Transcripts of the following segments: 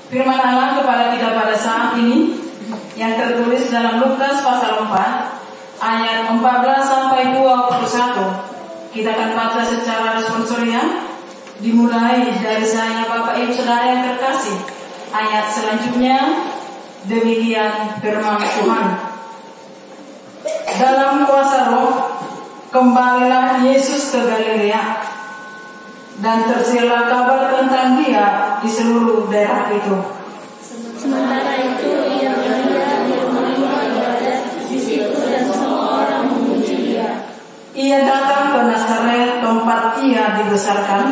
Firman Allah kepada kita pada saat ini yang tertulis dalam Lukas pasal 4 ayat 14 sampai 21. Kita akan baca secara responsorial dimulai dari saya Bapak Ibu Saudara yang terkasih. Ayat selanjutnya demikian firman Tuhan. Dalam kuasa Roh kembalilah Yesus ke Galilea, dan tersiarlah kabar tentang Dia di seluruh daerah itu. Sementara itu ia berada di rumah ibadat di situ dan semua orang memuji Dia. Ia datang ke Nazaret tempat Ia dibesarkan,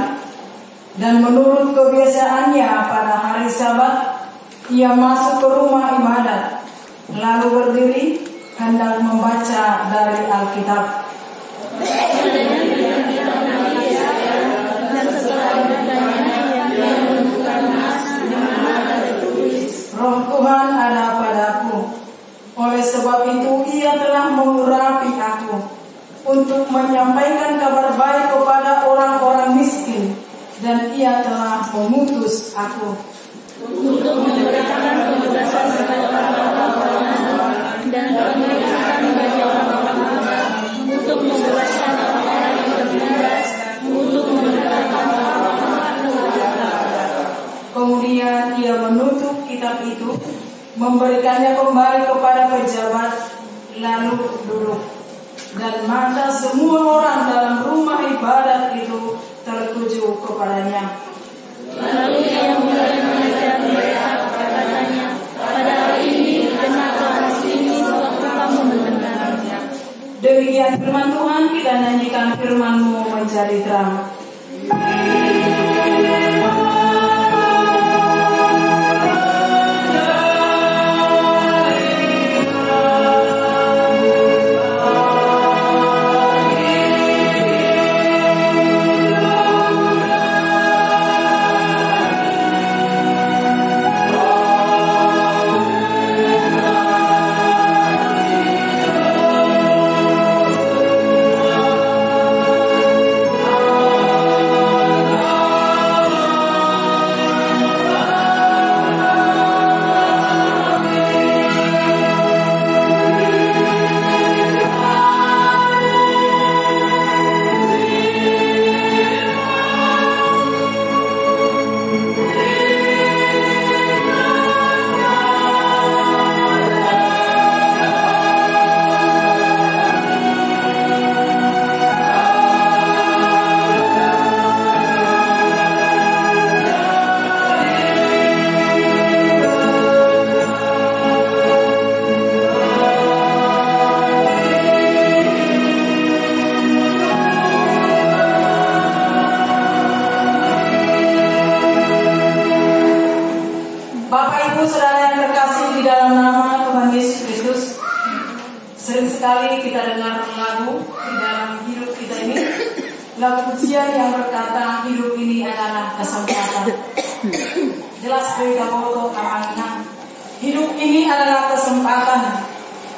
dan menurut kebiasaannya pada hari Sabat Ia masuk ke rumah ibadat, lalu berdiri hendak membaca dari Alkitab. Roh Tuhan ada padaku, oleh sebab itu Ia telah mengurapi aku untuk menyampaikan kabar baik kepada orang-orang miskin, dan Ia telah mengutus aku untuk memberitakan kebebasan kepada orang-orang dan kemerdekaan bagi orang-orang buta, untuk membebaskan orang-orang yang tertindas, untuk memberitakan orang-orang berdosa. Kemudian Ia menutup kitab itu, memberikannya kembali kepada pejabat, lalu duduk. Dan mata semua orang dalam rumah ibadat itu tertuju kepadanya. Lalu Ia mulai mengajar mereka, katanya, pada hari ini dengarlah di sini waktu kamu mendengarnya. Demikian firman Tuhan, kita nyanyikan firman-Mu menjadi terang.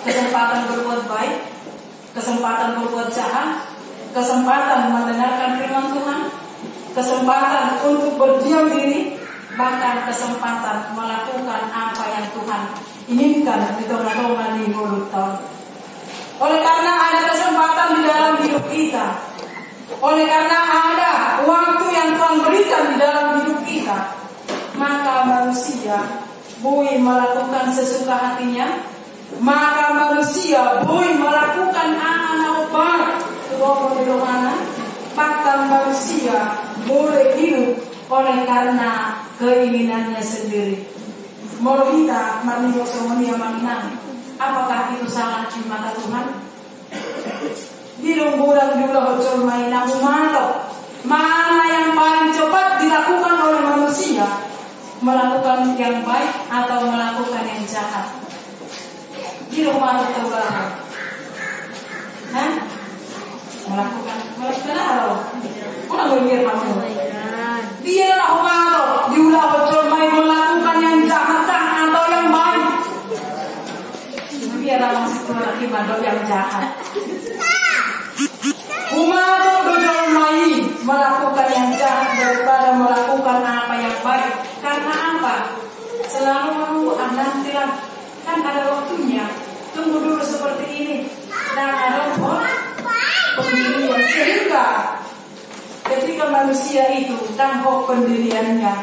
Kesempatan berbuat baik, kesempatan berbuat jahat, kesempatan mendengarkan firman Tuhan, kesempatan untuk berdiam diri, bahkan kesempatan melakukan apa yang Tuhan inginkan di tengah-tengah di mulut tahun. Oleh karena ada kesempatan di dalam hidup kita, oleh karena ada waktu yang Tuhan berikan di dalam hidup kita, maka manusia boleh melakukan sesuka hatinya. Maka manusia boleh melakukan anak-anak baik, bahkan manusia boleh hidup oleh karena keinginannya sendiri. Molohita marniho somonia manginan. Apakah itu salah di mata Tuhan? Dilung bulan juga hocor mainan umato. Mana yang paling cepat dilakukan oleh manusia? Melakukan yang baik atau melakukan yang jahat? Di rumah terbaru, melakukan apa? Orang berpikir kamu. Dia lah rumah diulah bocor main melakukan yang jahat atau yang baik. Dia lah masih lagi mandor yang jahat. Rumah bocor main melakukan yang jahat daripada melakukan apa yang baik. Karena apa? Selalu menunggu, nantilah, kan ada waktunya. Tunggu dulu seperti ini. Dan ada pendirian, sehingga ketika manusia itu tanpa pendiriannya,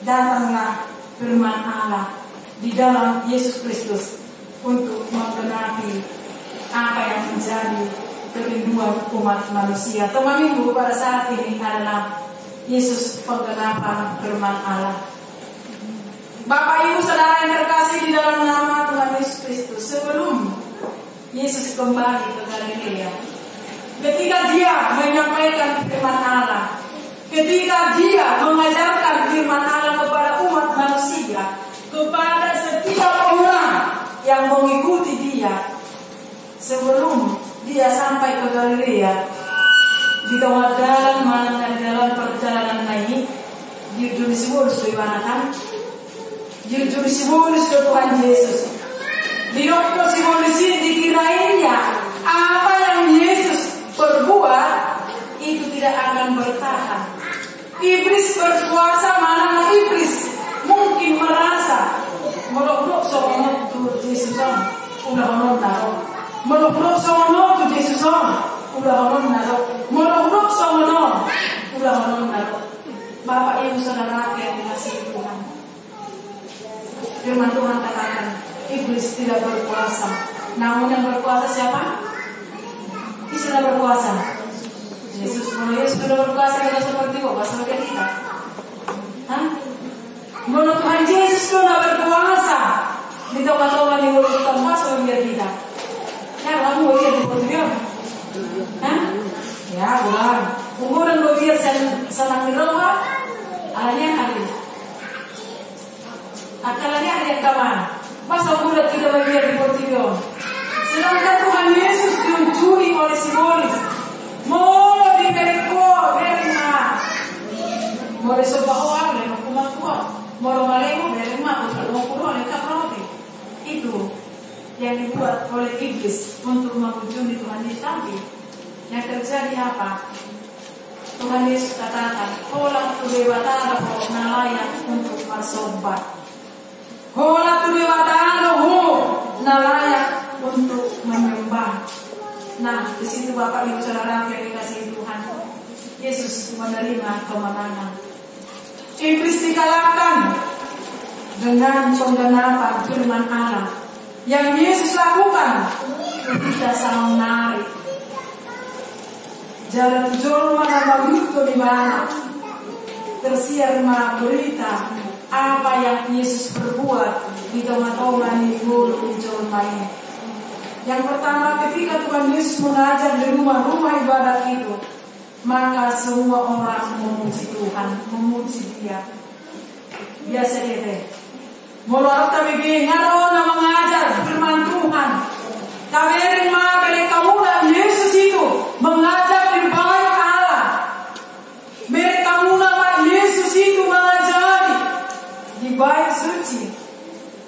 datanglah firman Allah di dalam Yesus Kristus untuk menggenapi apa yang menjadi kerinduan umat manusia. Tema minggu pada saat ini adalah Yesus penggenapan firman Allah. Bapak Ibu Saudara yang terkasih di dalam nama Tuhan Yesus Kristus, sebelum Yesus kembali ke Galilea, ketika dia menyampaikan firman Allah, ketika dia mengajarkan firman Allah kepada umat manusia, kepada setiap orang yang mengikuti dia, sebelum dia sampai ke Galilea, di tengah jalan mana di dalam perjalanan naik, jujur simbolis bagaimana jujur simbolis ke Tuhan Yesus. Di dokter simbolis dikirainnya apa yang Yesus perbuat itu tidak akan bertahan. Iblis berkuasa, mana iblis mungkin merasa melok-melok soal tu Yesus udah honon naro, melok-melok soal tu Yesus udah honon naro, melok-melok soal udah honon naro. Bapak Ibu Saudara yang dikasihi Tuhan, firman Tuhan katakan iblis tidak berkuasa, namun yang berkuasa siapa? Sudah berkuasa. Yesus, kalau Yesus sudah berkuasa, kita seperti apa? Seperti kita. Menurut Tuhan Yesus sudah berkuasa. Di tengah-tengah di mulut tempat sebagai kita. Ya, kamu boleh seperti dia. Ya, bukan. Umuran boleh senang di rumah. Alanya hari. Akalnya ada yang kawan. Masa muda tidak boleh seperti dia. Sedangkan Tuhan Yesus dicuri oleh simbolis. Mau diperiksa, berima. Mau disopa orang, berima kumat kuat. Mau malemu, berima. Mau kurang, lengkap roti. Itu yang dibuat oleh iblis untuk mengunjungi Tuhan Yesus. Tapi yang terjadi apa? Tuhan Yesus katakan, "Hola tu debatara ho nalayan untuk bersobat. Hola tu debatara ho nalayan untuk menyembah." Nah, di situ Bapak Ibu Saudara yang dikasihi Tuhan, Yesus menerima kemenangan. Iblis dikalahkan dengan penggenapan firman Allah yang Yesus lakukan ketika sang menarik jalan jolma nama itu di mana tersiar berita apa yang Yesus perbuat di tengah-tengah di jolma ini. Yang pertama, ketika Tuhan Yesus mengajar di rumah-rumah ibadat itu, maka semua orang memuji Tuhan, memuji Dia. Biasa deh. Mulai kami ngaro na mengajar firman Tuhan. Kami mah mereka muda Yesus itu mengajar di bait Allah. Mereka muda Yesus itu mengajari di bait suci.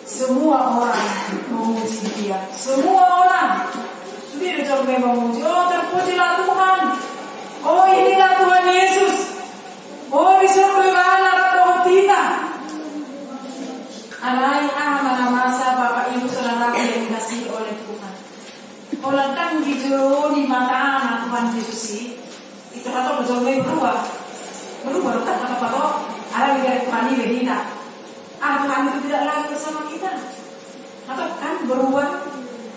Semua orang memuji Dia. Semua orang sudah sampai memuji. Oh, terpujilah Tuhan. Oh, inilah Tuhan Yesus. Oh, disuruh anak roh kita. Alai mana masa Bapak Ibu Saudara yang dikasihi oleh Tuhan. Kalau datang di jero di mata anak Tuhan Yesus itu atau berubah. Berubah tak apa-apa. Ada yang mani berita. Tuhan itu tidak lagi bersama kita. Atau kan berubah.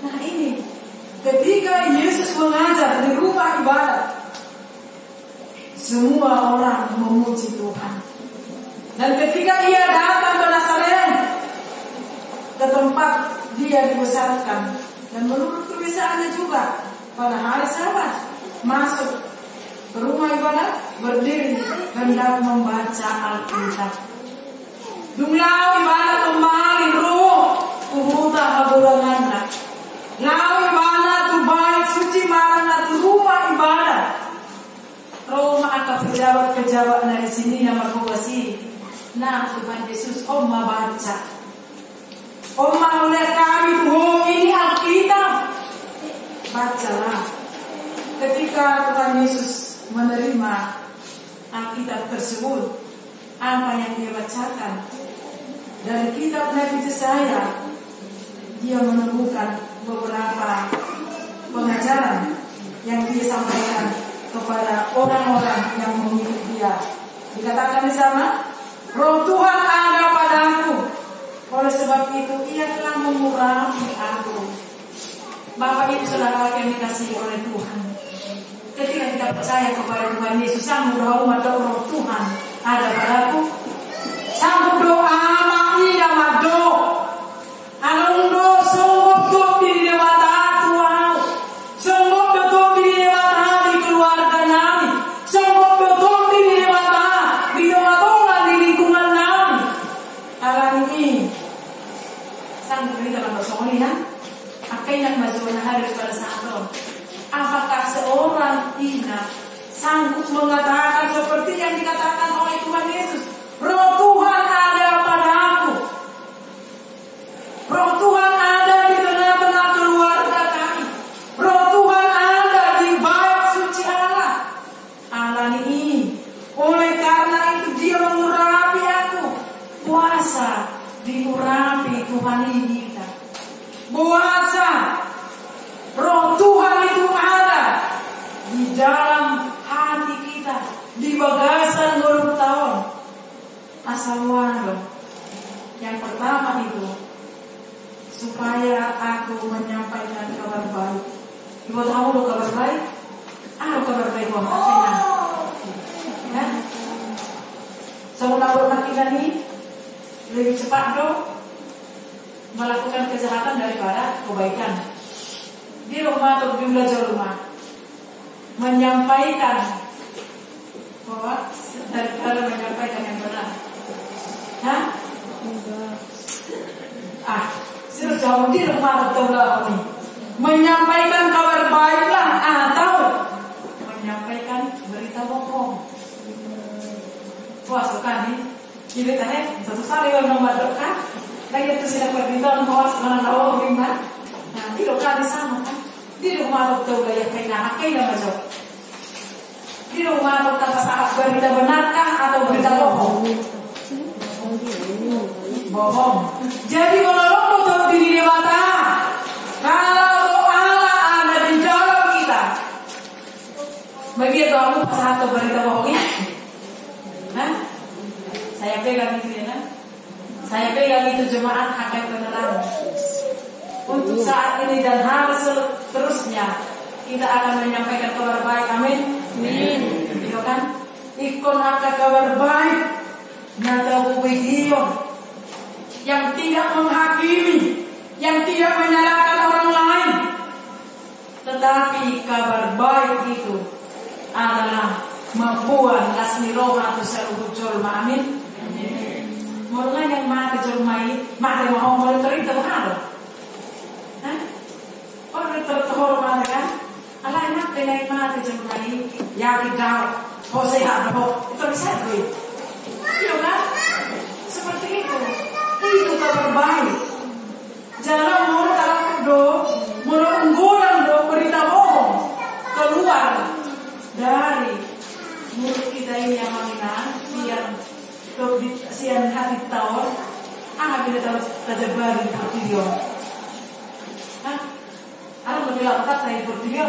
Nah ini ketika Yesus mengajar di rumah ibadat, semua orang memuji Tuhan. Dan ketika Ia datang ke Nazaret, ke tempat Dia dibesarkan, dan menurut kebiasaannya juga pada hari Sabat masuk ke rumah ibadat, berdiri hendak membaca Alkitab. Jumlah ibadah kembali roh kuhuta haburanganna. Lau ibadah tu bait suci marana tu rumah ibadah. Roh maka pejabat dari sini nama kuasi. Nah Tuhan Yesus Oma baca. Oma oleh kami tuh ini Alkitab. Bacalah. Ketika Tuhan Yesus menerima Alkitab tersebut, apa yang Dia bacakan? dari kitab Nabi Yesaya, dia menemukan beberapa pengajaran yang dia sampaikan kepada orang-orang yang mengikut dia. Dikatakan di sana, Roh Tuhan ada padaku, oleh sebab itu Ia telah mengurapi aku. Bapak Ibu Saudara yang dikasihi oleh Tuhan, ketika kita percaya kepada Tuhan Yesus, sanggup doa Roh Tuhan ada padaku, sanggup doa makia mado, anundo sungguh doa di dewata Tuhan, sungguh doa di dewata di keluarga kami, sungguh doa di dewata di dewata di lingkungan kami. Alam ini sanggup kita bersama ya. Akhirnya majunya harus pada saat itu. Apakah seorang ingat sanggup mengatakan seperti yang dikatakan oleh Tuhan Yesus, Roh Tuhan ada padaku, Roh Tuhan ada di tengah-tengah keluarga kami, Roh Tuhan ada di bait suci Allah. Allah ini, oleh karena itu Dia mengurapi aku. Puasa diurapi Tuhan ini kita. Puasa, Roh Tuhan itu ada di dalam hati kita, di bagasan mulut tahun. Asal walau yang pertama itu supaya aku menyampaikan kabar baik. Ibu tahu lo kabar baik? Kabar baik buat apa ya? Saudara kita nih lebih cepat dong melakukan kejahatan daripada kebaikan. Di rumah atau di belajar rumah menyampaikan bahwa daripada menyampaikan yang benar. Sudah jauh di rumah atau belajar ini menyampaikan kabar baiklah atau menyampaikan berita bohong. Puas kan nih? Jadi tadi satu kali orang membaca lagi itu sudah perintah untuk mana tahu bagaimana. Nah, di lokal di sana kan, di rumah dokter gaya kaina macam. Di rumah dokter saat berita benarkah atau berita bohong? Bohong. Jadi kalau dokter diri dewata, kalau Allah ada di dalam kita, begitu aku satu berita bohongnya, saya pegang itu ya. Saya pegang itu jemaat akan beneran. Untuk saat ini dan hal seterusnya kita akan menyampaikan kabar baik. Amin. Amin. Itu kan? Ikon akan kabar baik. Nata video yang tidak menghakimi, yang tidak menyalahkan orang lain, tetapi kabar baik itu adalah membuat lasmi roh atau seluruh amin. Mulai yang mati jomai, mati mau mulai terita mahal. Orang tertohor mati kan? Allah enak dengan mati jomai, ya tidak, kau sehat, kau itu bisa tuh. Iya kan? Seperti itu. Itu kabar baik. Jangan mau mulut unggulan berita bohong keluar dari mulut kita ini yang menghina, biar sian hati tawar, bila tahu terjebak di video. Ada berbilang kata dari video.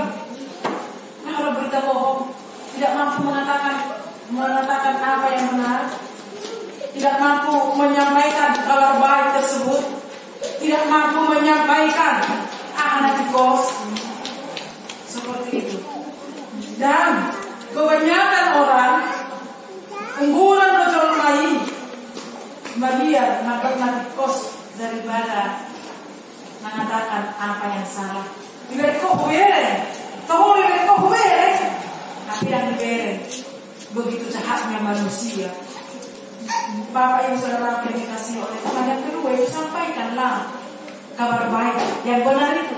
Kalau berita bohong tidak mampu mengatakan apa yang benar, tidak mampu menyampaikan kabar baik tersebut, tidak mampu menyampaikan anak kos seperti itu. Dan kebanyakan orang unggulan bocor lain bagian melakukan kos daripada mengatakan apa yang salah. Iberko huere, tahu iberko huere, tapi yang diberi begitu jahatnya manusia. Bapak Ibu Saudara yang dikasihi oleh Tuhan, yang kedua itu sampaikanlah kabar baik yang benar itu.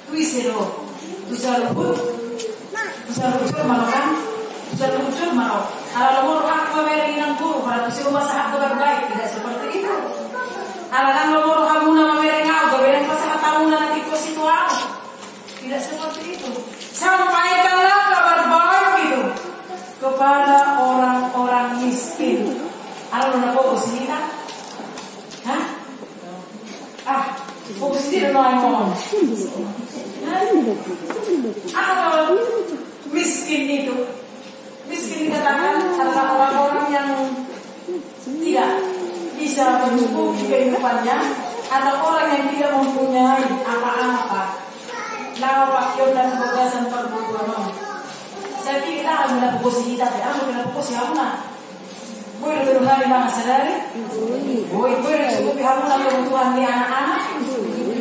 Tuisero, tusaluhut, tusaluhut malu kan, tusaluhut malu. Kalau lumur hak memereng inang guru, pada tusi rumah sahab kabar baik tidak seperti itu. Alang lumur hamuna memereng au, bebereng pasangan tahuna nanti kosituau, tidak seperti itu. Sampaikanlah kabar baik itu kepada orang-orang miskin. Kalau nak bawa sini kan, Fokus di dalam ngomong. Atau miskin itu, miskin dikatakan adalah orang-orang yang tidak bisa mencukupi kehidupannya, atau orang yang tidak mempunyai apa-apa. Lawa dan kebebasan perbuatan. Saya pikir kita akan mendapat posisi kita, aku mendapat posisi aku nak. Boleh berhari mana sadari? Boleh cukupi hamna kebutuhan di anak-anak.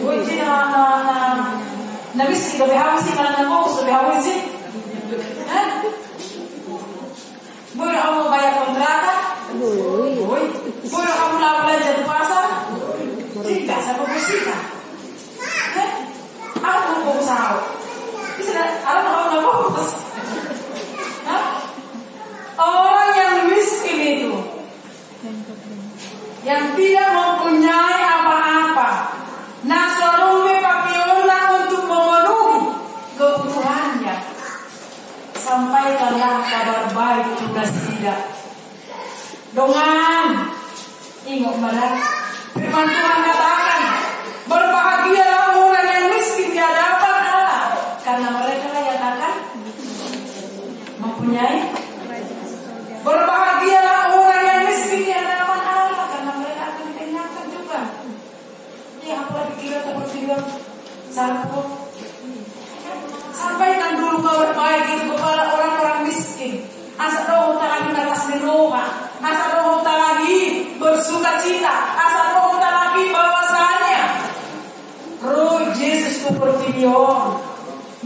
Boleh tidak na miskin lebih habis sih karena mau lebih habis sih. Boleh kamu bayar kontrakan? Boleh kamu belajar di pasar? Tidak, saya bersihkan. Aku mau usaha. Bisa ada orang fokus. Orang yang miskin itu, yang tidak mempunyai apa-apa, nasarume pakaian untuk memenuhi kebutuhannya. Sampaikanlah kabar baik sudah tidak. Dongan, ingat malah firman Tuhan katakan, berbahagialah orang yang miskin di hadapan Allah, karena mereka yang akan mempunyai. Berbahagialah orang yang miskin di hadapan Allah, karena mereka akan dikenyangkan juga. Ya, apalagi kita berpikir satu. Sampaikan dulu kabar baik itu kepada orang-orang miskin. Asal roh tak lagi atas meroha, asal roh tak lagi bersuka cita, asal roh tak lagi bahwasanya Roh Yesus itu berfirman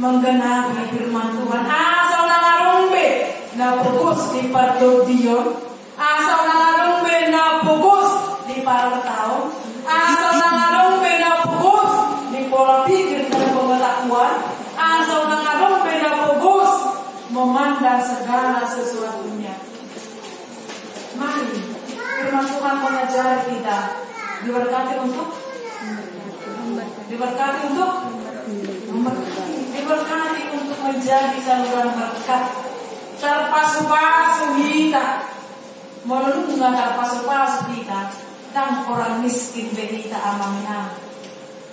menggenapi firman Tuhan. Asal nangarumbe na fokus di pagdodiyon, asal nangarumbe na fokus di paratao, asal nangarumbe na fokus di pola pikir dan pengetahuan, asal nangarumbe na fokus memandang segala sesuatunya. Mari firman Tuhan mengajari kita diberkati untuk menjadi saluran berkat. Terpasu-pasu kita, menunggu terpasu-pasu kita, dan orang miskin kita amanah.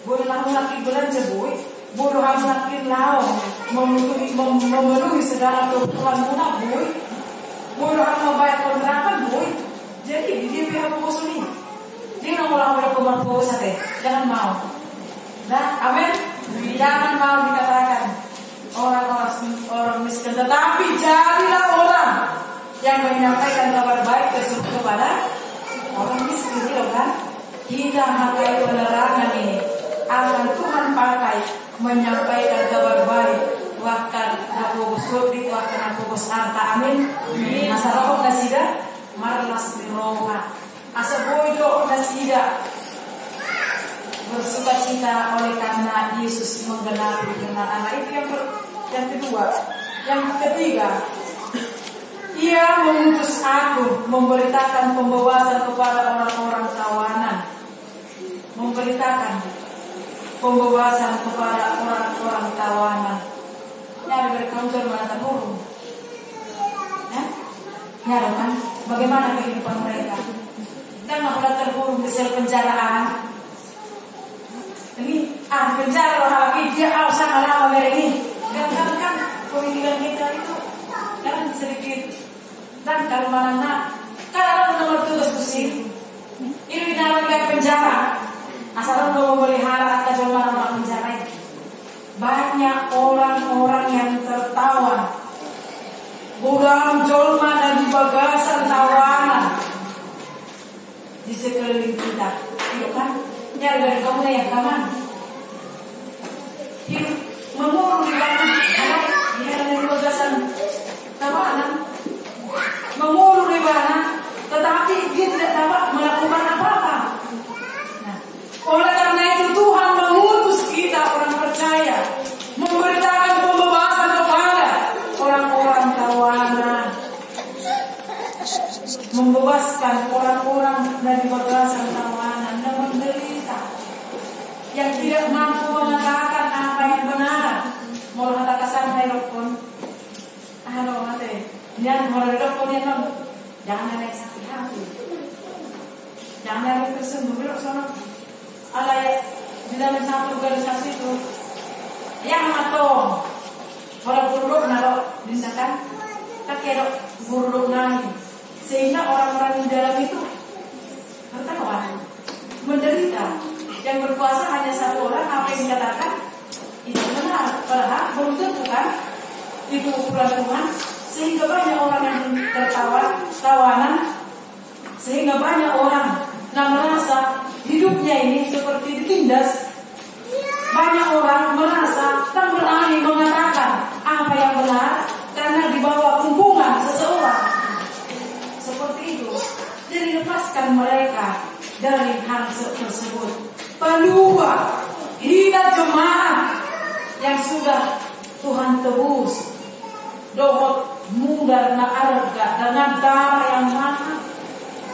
Boleh laki belanja boy, boleh laki lawan memenuhi segala kebutuhan guna boy, boleh membayar kontrakan boy. Jadi dia pihak bos ini, dia nak mulai berkobar bos deh, jangan mau. Nah, amin. Jangan mau dikatakan orang miskin, tetapi jadilah orang yang menyampaikan kabar baik tersebut kepada orang miskin, kan? Kita pakai penerangan ini akan Tuhan pakai menyampaikan kabar baik waktu aku bersyukur, waktu aku berharta, amin. Masalah nasida marlas diroha, asa boyo nasida bersuka cita oleh karena Yesus menggenapi firman Allah. Itu yang kedua. Yang ketiga, Ia mengutus aku memberitakan pembebasan kepada orang-orang tawanan. Memberitakan pembebasan kepada orang-orang tawanan. Nyari berkontrol mana terburung? Nyari kan? Bagaimana kehidupan mereka? Dan malah terburung di sel penjaraan. Ini penjara lagi dia sama lama ini. Kan pemikiran kita itu kan sedikit. Dan kalau mana kalau nomor tugas bersih ini di dalam penjara, asal mau memelihara atau mana penjara. Banyak orang-orang yang tertawan, buram jolma dan di bagasan tawanan di sekeliling kita, iya kan? Nyari dari kamu yang kaman, hidup memurung di kanan, dia dari bagasan tawanan, memurung di mana, tetapi dia tidak dapat melakukan apa-apa. Nah, oleh karena itu Tuhan mengutus kita orang percaya memberitakan pembebasan kepada orang-orang tawanan, membebaskan orang-orang dari bagasan tawanan yang menderita, yang tidak mampu mengatakan apa yang benar. Mau kata sampai rokon, halo mate, jangan mau rokon yang jangan ada sakit hati, jangan ada tersembunyi soal alay di dalam satu organisasi itu yang matong orang buruk naruh misalkan kakek buruk naik sehingga orang-orang di dalam itu bertahan menderita. Yang berkuasa hanya satu orang, apa yang dikatakan itu benar, padahal belum tentu kan itu ukuran Tuhan. Sehingga banyak orang yang tawanan, sehingga banyak orang yang merasa hidupnya ini seperti ditindas. Banyak orang merasa tak berani mengatakan apa yang benar karena di bawah hubungan seseorang. Seperti itu. Jadi lepaskan mereka dari hal tersebut. Kedua, kita jemaat yang sudah Tuhan tebus, dohot muda na arga dengan darah yang mahal,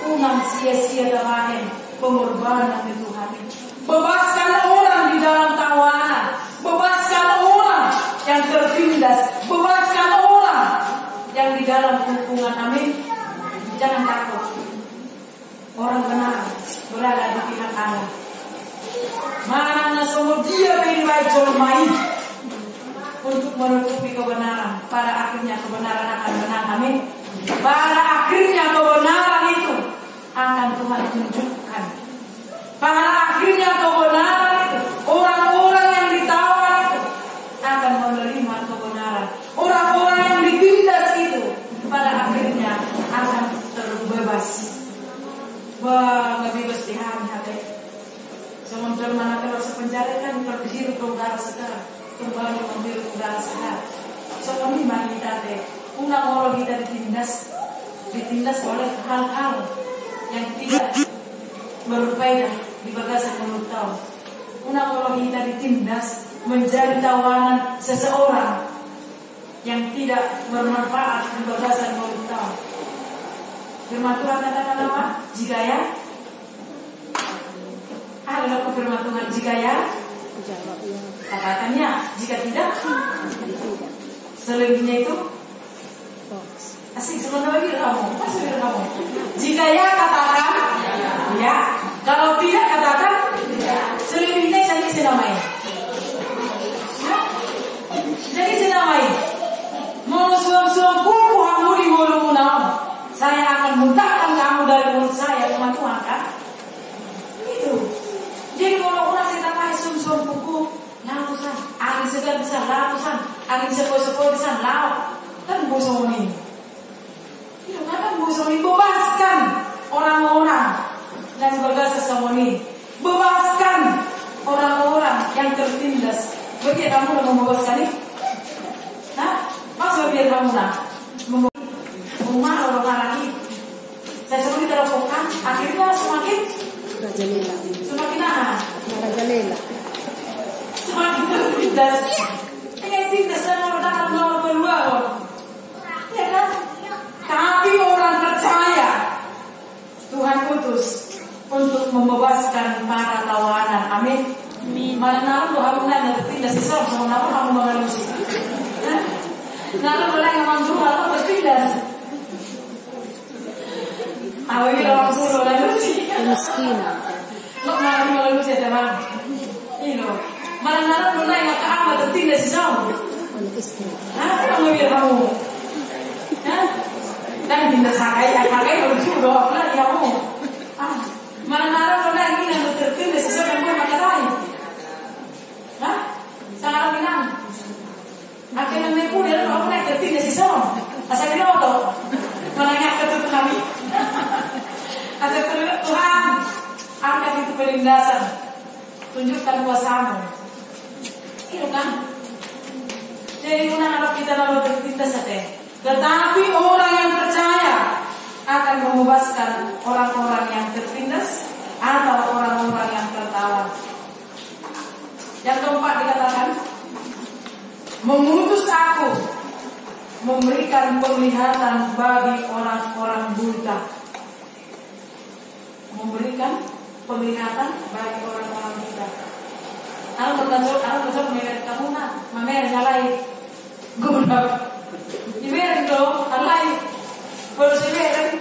unang sia-sia dalahin pengorbanan di Tuhan. Bebaskan orang di dalam tawanan, bebaskan orang yang tertindas, bebaskan orang yang di dalam hubungan. Amin. Jangan takut. Orang benar berada di pihak Allah. Mana semua dia beribadah jolmai untuk menutupi kebenaran. Pada akhirnya kebenaran akan menang. Amin. Pada akhirnya kebenaran itu akan Tuhan tunjukkan. Pada akhirnya kebenaran itu orang-orang yang ditawan itu akan menerima kebenaran. Orang-orang yang ditindas itu pada akhirnya akan terbebas. Wah, nggak bebas di hati. Sementara mana kalau sepenjara kan terhirup udara segar, kembali menghirup udara segar. Semua ini mari kita deh, orang kita ditindas oleh hal-hal yang tidak berfaedah di bagasan mulut tahu. Orang kita ditindas menjadi tawanan seseorang yang tidak bermanfaat di bagasan mulut tahu. Firman Tuhan katakan apa? Jika ya, adalah firman Tuhan jika ya, katakannya. Jika tidak, selebihnya itu asik sebenarnya kamu, masih kamu. Jika ya katakan ya, kalau tidak katakan selebihnya jadi senamai. Jadi senamai. Mau suam-suam buku kamu di mulut saya akan muntahkan kamu dari mulut saya, teman Tuhan kan? Itu. Jadi kalau orang kita pakai sum-sum buku, lausan, angin segar bisa lausan, angin sepoi-sepoi bisa laut, kan bosong ini. Itu kan bosong ini, bebaskan orang-orang yang bergasa sama ini, bebaskan orang-orang yang tertindas. Bagi kamu udah membebaskan ini? Nah, maksudnya biar kamu nak rumah orang lagi. Saya semakin terfokan, akhirnya semakin Rajalela. Semakin apa? Rajalela. Semakin tertindas. Pengen tindas dan orang datang nomor kedua loh. Ya kan? Tapi orang percaya Tuhan utus untuk membebaskan para tawanan. Amin. Mana naruh kamu nanya tertindas sisa sama naruh kamu mengalusi. Naruh boleh ngomong dulu aku tertindas. Awalnya orang suruh lalu sih. Kemiskinan. Lo malah lalu sih teman. Ini loh. Malah mulai nggak keama tertindas sih sama. Hah? Kamu biar kamu. Hah? Dan tindas hakai baru juga. Apa kamu? Malah mulai ini yang tertindas sih sama yang pakai lain. Hah? Sangat bilang. Akhirnya mereka dia lo naik tertindas sih sama. Asal dia lo. Malahnya ketemu kami. Ada Tuhan, angkat itu pelindasan, tunjukkan kuasamu. Itu kan. Jadi mana kita lalu tertindas saja. Tetapi orang yang percaya akan membebaskan orang-orang yang tertindas atau orang-orang yang tertawan. Yang keempat dikatakan, mengutus aku memberikan penglihatan bagi orang-orang buta. Memberikan penglihatan bagi orang-orang buta. Aku berkata melihat kamu nak, mamer nyalai, guna. Iber itu, alai, kalau seber,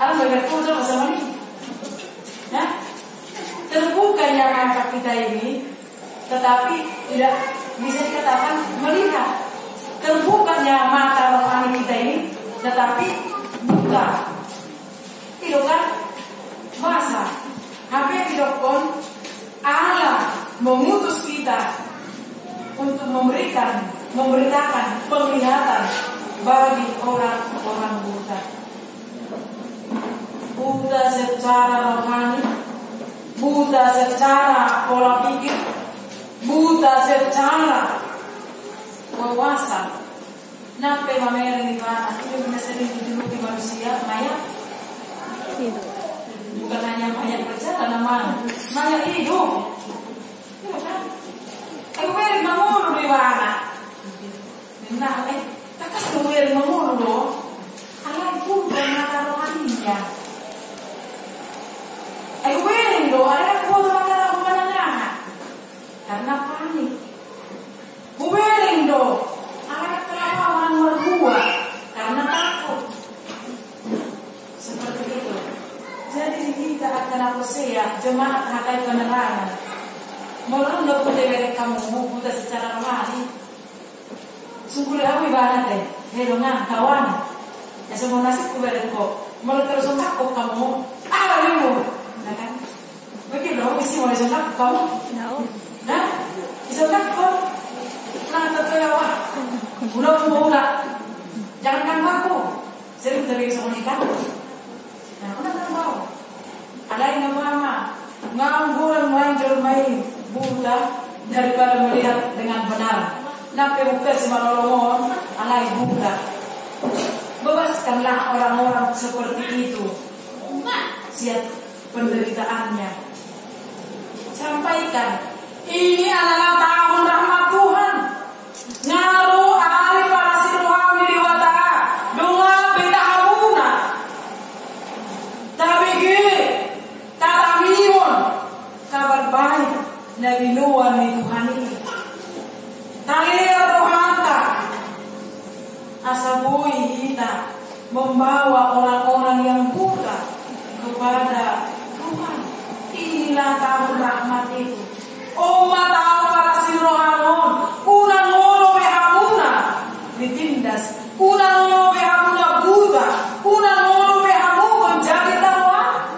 aku melihat kamu sama ni, ya, terbuka hanya mata kita ini, tetapi tidak bisa dikatakan melihat. Terbukanya mata rohani kita ini, tetapi buka. Itu kan masa. Habis didokon Allah mengutus kita untuk memberitakan penglihatan bagi orang-orang buta. Buta secara rohani, buta secara pola pikir, buta secara wawasan. Nampai mamerin di mana? Itu benar sering dijuluki manusia mayat. Bukan hanya mayat berjalan, mayat hidup. Iya kan? Aku beri mamuru di mana? Nah, kakak aku beri mamuru loh. Allah bukan mata rohaninya. Aku beri loh, ada aku mata rohaninya. Karena panik. Beri loh, ada kelawan berdua karena takut. Seperti itu. Jadi kita akan apa sih ya? Jemaat hakai penerangan. Malah nggak boleh beri kamu buta secara rohani. Sungguh aku ibarat deh. Helongan kawan. Ya semua nasib ku beri kok. Malah terus takut kamu. Alamu, kan? Begitu dong. Isi mau disontak kamu. Nah, disontak kok. Nah, terkewah. Udah. Jangan kan aku. Sering terjadi sama nikah. Nah, udah kan mau. Ada yang mama nganggur main buta daripada melihat dengan benar. Nape buka semalolongon alai buta. Bebaskanlah orang-orang seperti itu. Siap penderitaannya. Sampaikan, ini adalah tahun rahmat Tuhan. Ngaru ahli para siluhami di watara. Dunga beta habuna. Tapi kabar baik dari Noah di Tuhan ini. Talir rohanta asabui kita membawa orang-orang yang buta kepada Tuhan. Inilah tahun rahmat itu. Umat para sirohanon, unang ngoro behamuna ditindas, unang ngoro behamuna buta, unang ngoro behamu menjadi tawa.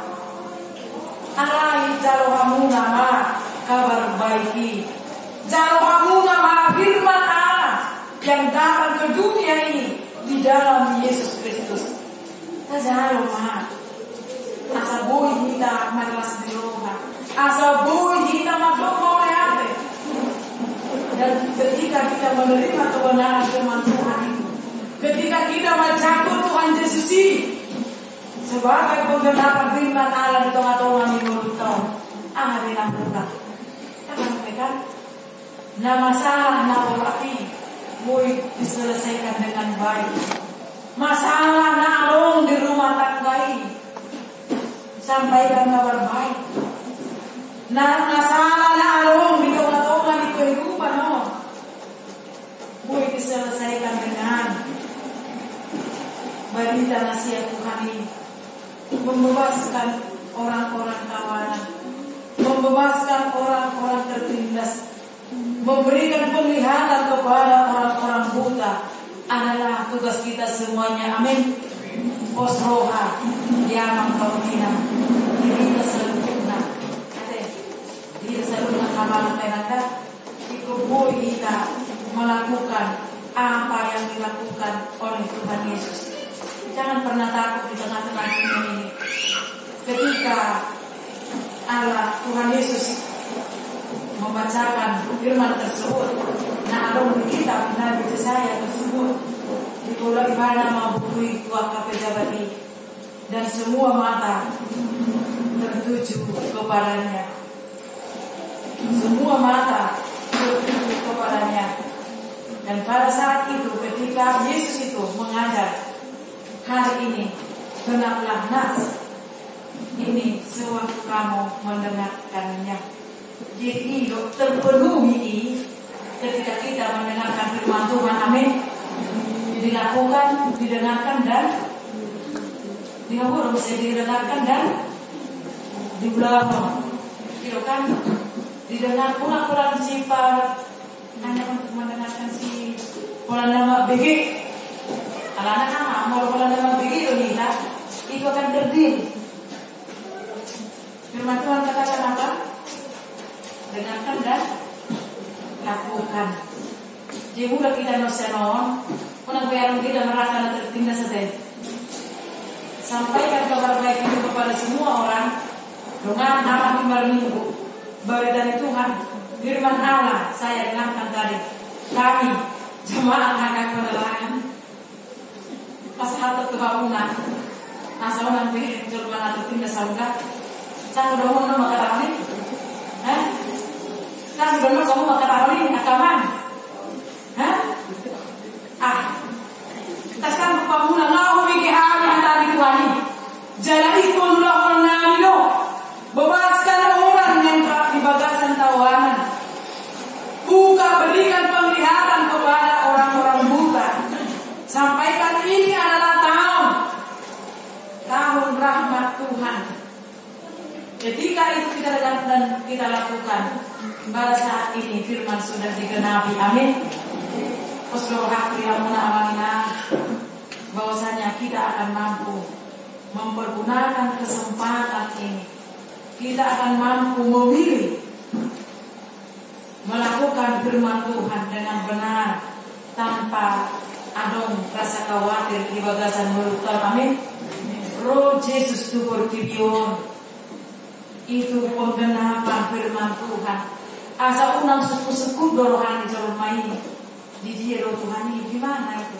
Alai jalo hamuna ma kabar baiki, jalo hamuna ma firman Allah yang datang ke dunia ini di dalam Yesus Kristus. Jalo ma asabui kita malas diroha, asabui kita maklum oleh. Dan ketika kita menerima kebenaran firman Tuhan itu, ketika kita mencakup Tuhan Yesus ini sebagai penggenapan firman Allah di tengah-tengah mulut tahun, hari yang buka. Kan? Nah masalah nabi boleh diselesaikan dengan baik. Masalah nalong di rumah tangga ini sampaikan kabar baik. Nah masalah nalong di tengah-tengah di kehidupan boleh diselesaikan dengan berita nasihat Tuhan ini. Membebaskan orang-orang tawanan, membebaskan orang-orang tertindas, memberikan penglihatan kepada orang-orang buta adalah tugas kita semuanya. Amin. Osroha yang mengkautina diri kita sempurna. Diri sempurna kamal penanda ikut kita melakukan apa yang dilakukan oleh Tuhan Yesus. Jangan pernah takut di tengah-tengah dunia ini. Ketika Allah Tuhan Yesus membacakan firman tersebut, nah ada di kitab Nabi Yesaya tersebut ditulis di mana mau buku wakaf pejabat ini, dan semua mata tertuju kepadanya. Semua mata tertuju kepadanya. Dan pada saat itu ketika Yesus itu mengajar, hari ini genaplah nas ini sewaktu kamu mendengarkannya. Jadi terpenuhi ketika kita mendengarkan firman Tuhan. Amin. Dilakukan, didengarkan dan bisa didengarkan dan di belakang. Kan? didengar pulang sifat hanya untuk mendengarkan si pulang nama BG. Kalau anak mau pulang nama BG itu akan berdiri. Firman Tuhan katakan apa? Dengarkan dan lakukan. Jika kita nosenon, punang biarun kita merasa tertindas saja. Sampaikan kabar baik itu kepada semua orang dengan nama timbal minggu. Baru dari Tuhan, firman Allah saya dengarkan tadi. Kami jemaat akan penerangan pas hati kebangunan. Asal nanti firman atau tindas saudara. Saya udah mau nama kata ini, Saya udah kamu mau kata ini akaman, kita sekarang kebangunan lau mikir yang tadi Tuhan ini. Jalan ikon lo ngamilo, bebaskan orang yang di bagasan tawanan. Buka berikan penglihatan kepada orang-orang buta. Sampaikan ini adalah tahun rahmat Tuhan. Ketika itu kita dan kita lakukan, pada saat ini firman sudah digenapi. Amin. Osdoa kita mengamalkan bahwasanya kita akan mampu mempergunakan kesempatan ini. Kita akan mampu memilih melakukan firman Tuhan dengan benar tanpa adong rasa khawatir di bagasan merupakan. Amin. Roh Yesus tu berkibion. Itu penggenapan firman Tuhan. Asa unang suku-suku rohani rumah ini. Di dia roh Tuhan ini gimana itu?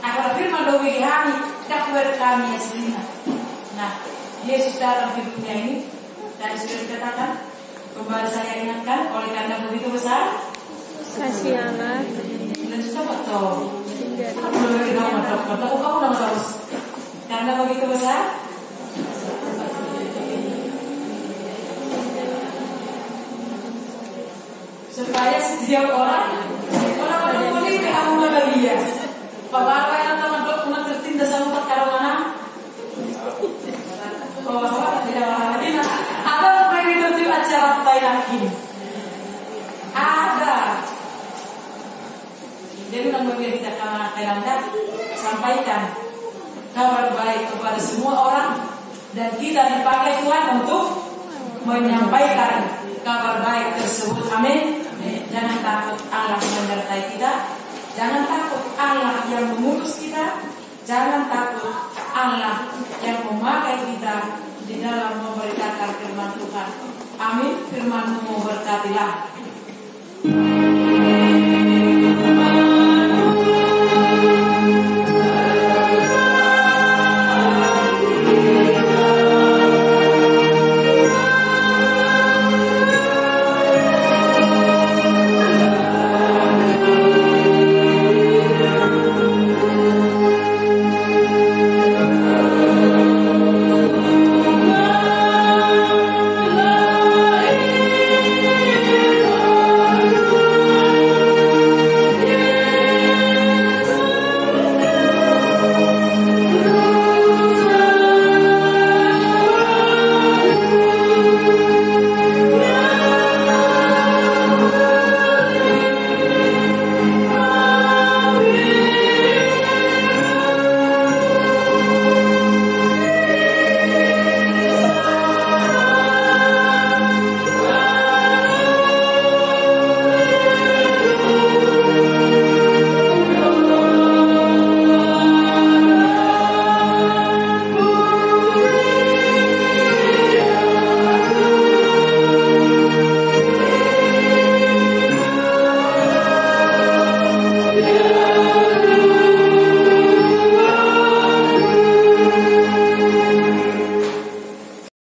Agar firman doa kami dakwah kami aslinya. Nah, Yesus datang ke dunia ini dan sudah dikatakan kembali saya ingatkan oleh karena begitu besar kasih Allah dan sudah betul. Kamu lebih dong betul. Kamu udah terus karena begitu besar. Supaya setiap orang boleh kamu bahagia. Bapak yang teman-teman pernah tertindas sama perkara mana? Bapak tidak lagi. Ada begitu acara lagi. Ada. Jadi namanya kita kadang-kadang sampaikan kabar baik kepada semua orang dan kita dipakai Tuhan untuk menyampaikan kabar baik tersebut. Amin. Jangan takut Allah menyertai kita. Jangan takut Allah yang mengutus kita. Jangan takut Allah yang memakai kita di dalam memberitakan firman Tuhan. Amin. Firman-Mu memberkatilah.